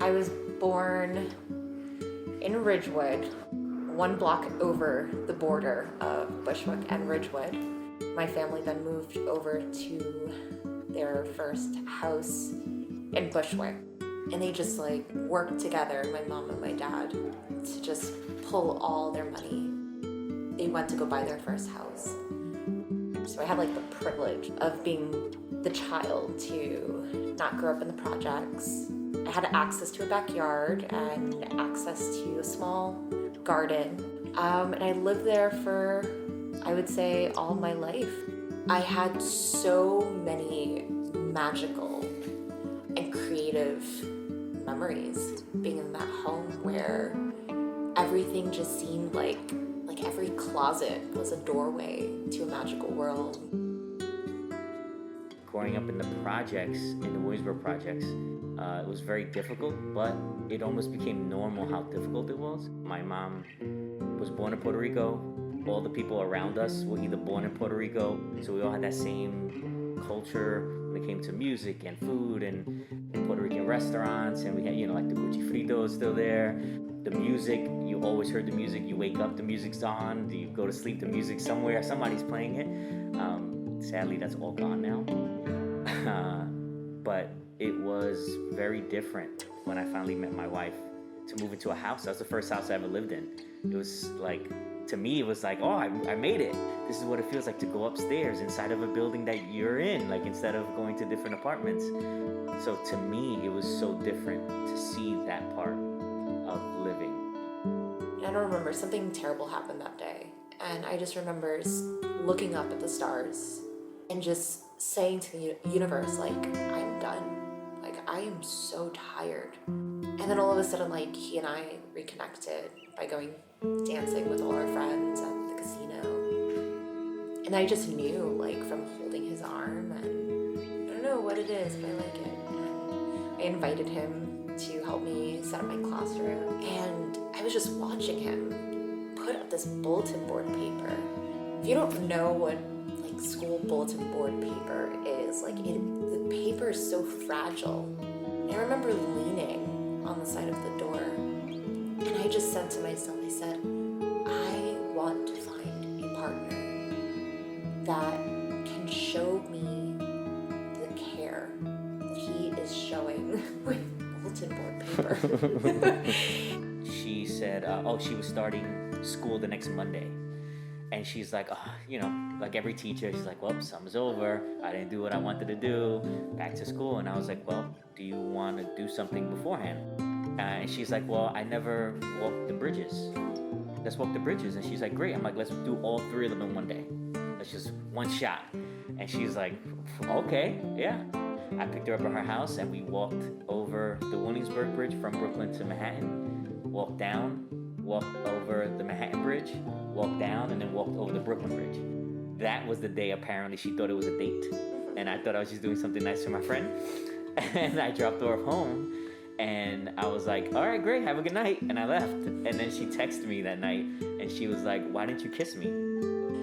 I was born in Ridgewood, one block over the border of Bushwick and Ridgewood. My family then moved over to their first house in Bushwick. And they just like worked together, my mom and my dad, to just pull all their money. They went to go buy their first house. So I had like the privilege of being the child to not grow up in the projects. I had access to a backyard and access to a small garden. And I lived there for, I would say, all my life. I had so many magical and creative memories being in that home where everything just seemed like every closet was a doorway to a magical world. Growing up in the projects, in the Williamsburg projects, it was very difficult, but it almost became normal how difficult it was. My mom was born in Puerto Rico. All the people around us were either born in Puerto Rico, so we all had that same culture when it came to music and food and Puerto Rican restaurants, and we had, like the cuchifritos still there. The music, you always heard the music. You wake up, the music's on. You go to sleep, the music's somewhere. Somebody's playing it. Sadly, that's all gone now. But it was very different when I finally met my wife to move into a house. That was the first house I ever lived in. It was like, to me, it was like, oh, I made it. This is what it feels like to go upstairs inside of a building that you're in, like instead of going to different apartments. So to me, it was so different to see that part of living. I don't remember, something terrible happened that day. And I just remember looking up at the stars and just saying to the universe, like, I'm done. Like, I am so tired. And then all of a sudden, like, he and I reconnected by going dancing with all our friends at the casino. And I just knew, like, from holding his arm, and I don't know what it is, but I like it. And I invited him to help me set up my classroom. And I was just watching him put up this bulletin board paper. If you don't know what like school bulletin board paper is, like the paper is so fragile. And I remember leaning on the side of the door, and I just said to myself, I said, I want to find a partner that can show me the care that he is showing with bulletin board paper. She said, she was starting school the next Monday. And she's like, like every teacher, she's like, well, summer's over. I didn't do what I wanted to do. Back to school. And I was like, well, do you want to do something beforehand? And she's like, well, I never walked the bridges. Let's walk the bridges. And she's like, great. I'm like, let's do all 3 of them in one day. That's just one shot. And she's like, okay, yeah. I picked her up at her house and we walked over the Williamsburg Bridge from Brooklyn to Manhattan, walked down, walked over the Manhattan Bridge, walked down, and then walked over the Brooklyn Bridge. That was the day apparently she thought it was a date. And I thought I was just doing something nice for my friend. And I dropped her off home and I was like, all right, great, have a good night. And I left. And then she texted me that night and she was like, why didn't you kiss me?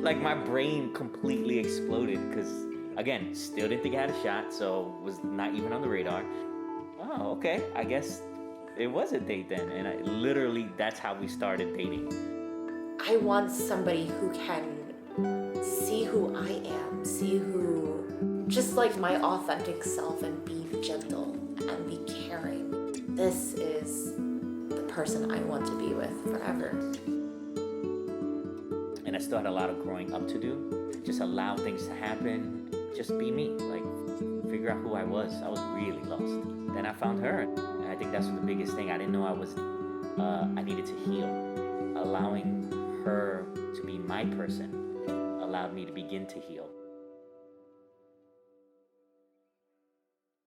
Like my brain completely exploded because, again, still didn't think I had a shot, so was not even on the radar. Oh, okay, I guess it was a date then. And literally, that's how we started dating. I want somebody who can see who I am, see who, just like my authentic self, and be gentle and be caring. This is the person I want to be with forever. And I still had a lot of growing up to do. Just allow things to happen. Just be me. Like, figure out who I was. I was really lost. Then I found her. And I think that's the biggest thing. I didn't know I needed to heal. Allowing her to be my person allowed me to begin to heal.